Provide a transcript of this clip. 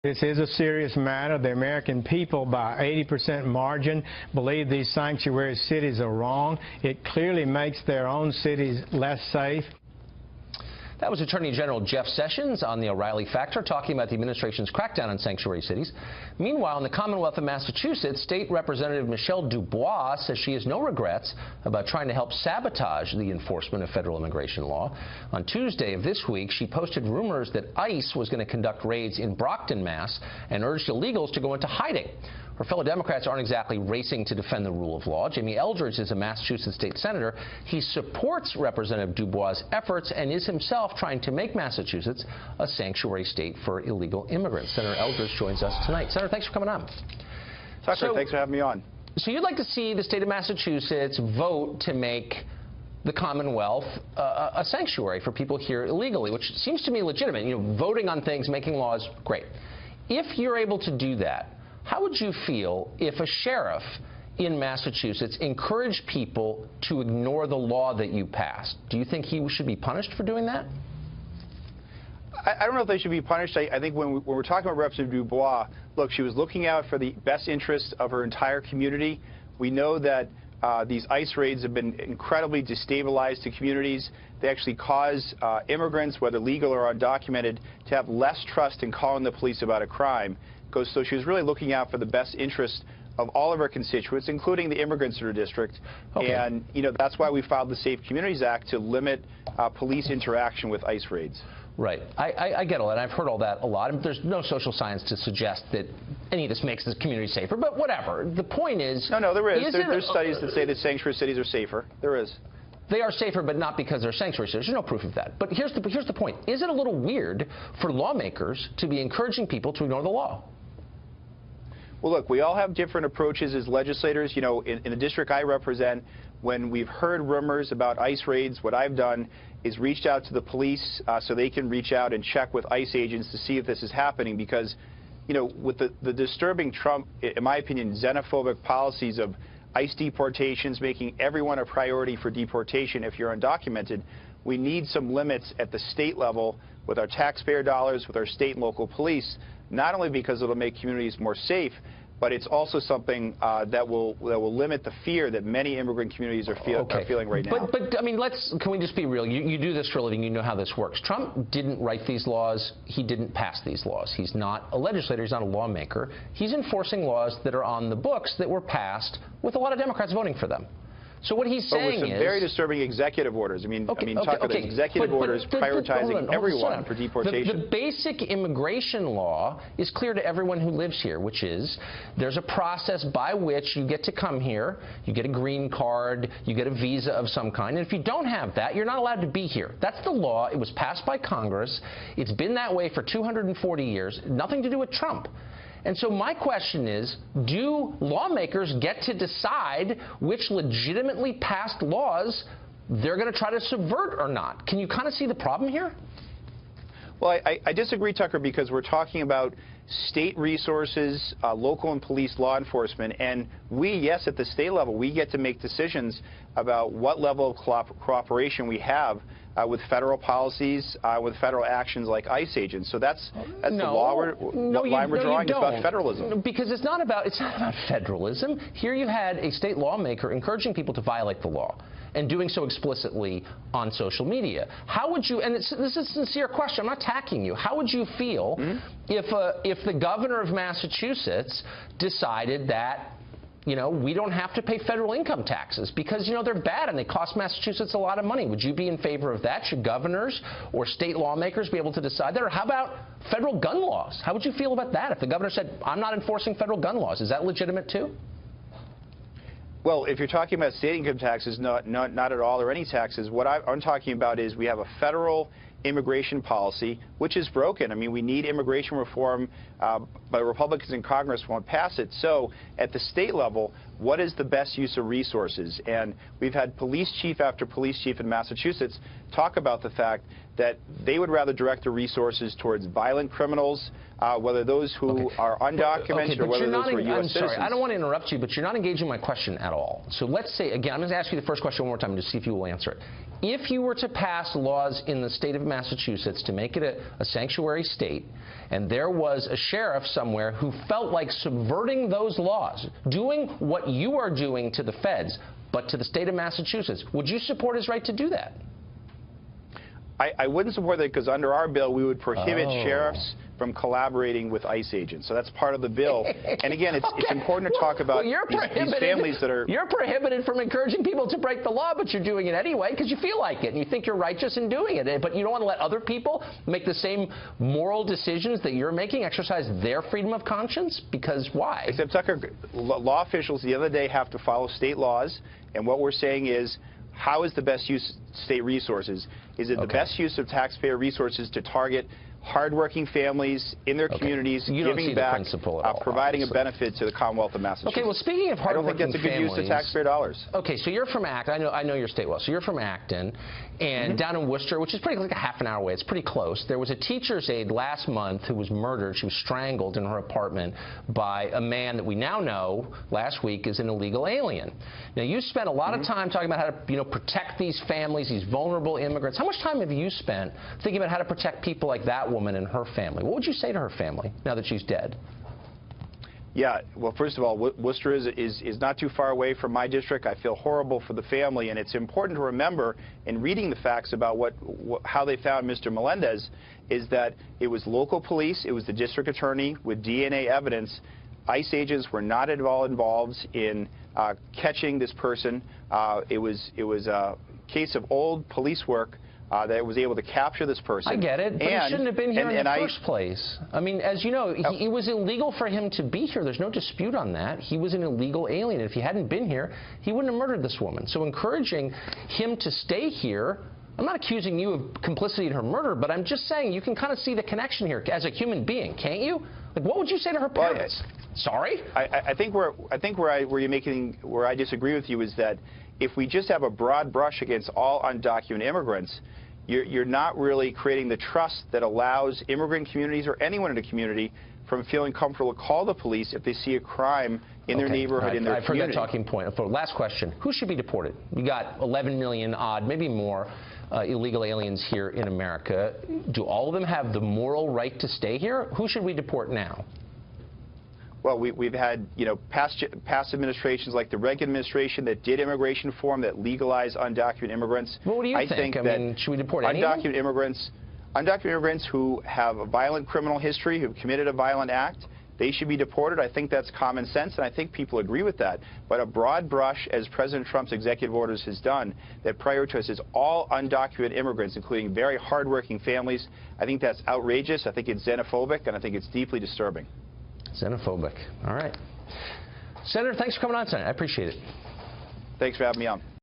This is a serious matter. The American people, by 80% margin, believe these sanctuary cities are wrong. It clearly makes their own cities less safe. That was Attorney General Jeff Sessions on the O'Reilly Factor talking about the administration's crackdown on sanctuary cities. Meanwhile, in the Commonwealth of Massachusetts, State Representative Michelle DuBois says she has no regrets about trying to help sabotage the enforcement of federal immigration law. On Tuesday of this week, she posted rumors that ICE was going to conduct raids in Brockton, Mass., and urged illegals to go into hiding. Her fellow Democrats aren't exactly racing to defend the rule of law. Jamie Eldridge is a Massachusetts state senator. He supports Representative DuBois' efforts and is himself trying to make Massachusetts a sanctuary state for illegal immigrants. Senator Eldridge joins us tonight. Senator, thanks for coming on. Tucker, thanks for having me on. So you'd like to see the state of Massachusetts vote to make the Commonwealth a sanctuary for people here illegally, which seems to me legitimate. You know, voting on things, making laws, great. If you're able to do that, how would you feel if a sheriff in Massachusetts encouraged people to ignore the law that you passed? Do you think he should be punished for doing that? I don't know if they should be punished. I think when we're talking about Representative DuBois, look, she was looking out for the best interests of her entire community. We know that these ICE raids have been incredibly destabilized to communities. They actually cause immigrants, whether legal or undocumented, to have less trust in calling the police about a crime. So she was really looking out for the best interest of all of her constituents, including the immigrants in her district. Okay. And, you know, that's why we filed the Safe Communities Act to limit police interaction with ICE raids. Right. I get all that. I've heard all that a lot. There's no social science to suggest that any of this makes the community safer, but whatever. The point is... No, there is. There's studies that say that sanctuary cities are safer. There is. They are safer, but not because they're sanctuary cities. There's no proof of that. But here's the point. Is it a little weird for lawmakers to be encouraging people to ignore the law? Well, look, we all have different approaches as legislators. You know, in the district I represent, when we've heard rumors about ICE raids, what I've done is reached out to the police so they can reach out and check with ICE agents to see if this is happening. Because, you know, with the disturbing Trump, in my opinion, xenophobic policies of ICE deportations, making everyone a priority for deportation if you're undocumented, we need some limits at the state level with our taxpayer dollars, with our state and local police, not only because it'll make communities more safe, but it's also something that will limit the fear that many immigrant communities are feeling right now. But I mean, can we just be real? You do this for a living. You know how this works. Trump didn't write these laws. He didn't pass these laws. He's not a legislator. He's not a lawmaker. He's enforcing laws that are on the books that were passed with a lot of Democrats voting for them. So what he's saying is... But with some very disturbing executive orders. Tucker, the executive orders prioritizing everyone for deportation. The basic immigration law is clear to everyone who lives here, which is there's a process by which you get to come here, you get a green card, you get a visa of some kind, and if you don't have that, you're not allowed to be here. That's the law. It was passed by Congress. It's been that way for 240 years. Nothing to do with Trump. And so my question is, do lawmakers get to decide which legitimately passed laws they're going to try to subvert or not? Can you kind of see the problem here? Well, I disagree, Tucker, because we're talking about state resources, local and police law enforcement, and we, yes, at the state level, we get to make decisions about what level of cooperation we have with federal policies, with federal actions like ICE agents. So that's the line we're drawing. It's about federalism. Because it's not about federalism. Here you had a state lawmaker encouraging people to violate the law and doing so explicitly on social media. How would you, and this is a sincere question, I'm not attacking you, how would you feel if the governor of Massachusetts decided that, you know, we don't have to pay federal income taxes because, you know, they're bad and they cost Massachusetts a lot of money? Would you be in favor of that? Should governors or state lawmakers be able to decide that? Or how about federal gun laws? How would you feel about that if the governor said, I'm not enforcing federal gun laws? Is that legitimate too? Well, if you're talking about state income taxes, not at all, or any taxes, what I'm talking about is we have a federal immigration policy, which is broken. I mean, we need immigration reform, but Republicans in Congress won't pass it. So at the state level, what is the best use of resources? And we've had police chief after police chief in Massachusetts talk about the fact that they would rather direct the resources towards violent criminals, whether those who are undocumented or whether those who are U.S. citizens. I'm sorry, I don't want to interrupt you, but you're not engaging my question at all. So let's say, again, I'm going to ask you the first question one more time to see if you will answer it. If you were to pass laws in the state of Massachusetts to make it a sanctuary state, and there was a sheriff somewhere who felt like subverting those laws, doing what you are doing to the feds, but to the state of Massachusetts, would you support his right to do that? I wouldn't support that because under our bill we would prohibit sheriffs from collaborating with ICE agents. So that's part of the bill. And again, it's important to talk about these families that are... You're prohibited from encouraging people to break the law, but you're doing it anyway because you feel like it and you think you're righteous in doing it. But you don't want to let other people make the same moral decisions that you're making, exercise their freedom of conscience? Because why? Except, Tucker, law officials the other day have to follow state laws, and what we're saying is, how is the best use of state resources? Is it the best use of taxpayer resources to target hardworking families in their communities, giving back, providing a benefit to the Commonwealth of Massachusetts? Okay, well, speaking of hardworking families, I don't think that's a good use of taxpayer dollars. Okay, so you're from Acton. I know your state well. So you're from Acton, and down in Worcester, which is pretty like a half an hour away. It's pretty close. There was a teacher's aide last month who was murdered. She was strangled in her apartment by a man that we now know last week is an illegal alien. Now, you spent a lot of time talking about how to, protect these families, these vulnerable immigrants. How much time have you spent thinking about how to protect people like that woman and her family? What would you say to her family now that she's dead? Yeah, well, first of all, Worcester is not too far away from my district. I feel horrible for the family, and it's important to remember in reading the facts about how they found Mr. Melendez is that it was local police, it was the district attorney with DNA evidence. ICE agents were not at all involved in catching this person. It was a case of old police work that was able to capture this person. I get it, but he shouldn't have been here in the first place. I mean, as you know, it was illegal for him to be here. There's no dispute on that. He was an illegal alien. If he hadn't been here, he wouldn't have murdered this woman. So encouraging him to stay here, I'm not accusing you of complicity in her murder, but I'm just saying you can kind of see the connection here as a human being, can't you? Like, what would you say to her parents? Sorry? I think where I disagree with you is that if we just have a broad brush against all undocumented immigrants, you're not really creating the trust that allows immigrant communities or anyone in a community from feeling comfortable to call the police if they see a crime in their neighborhood, in their community. I've heard that talking point. Last question. Who should be deported? We got 11 million odd, maybe more, illegal aliens here in America. Do all of them have the moral right to stay here? Who should we deport now? Well, we've had, past administrations like the Reagan administration that did immigration reform that legalized undocumented immigrants. Well, what do you think? I mean, should we deport anyone? Undocumented immigrants who have a violent criminal history, who've committed a violent act, they should be deported. I think that's common sense, and I think people agree with that. But a broad brush, as President Trump's executive orders has done, that prioritizes all undocumented immigrants, including very hardworking families, I think that's outrageous. I think it's xenophobic, and I think it's deeply disturbing. Xenophobic. All right. Senator, thanks for coming on tonight. I appreciate it. Thanks for having me on.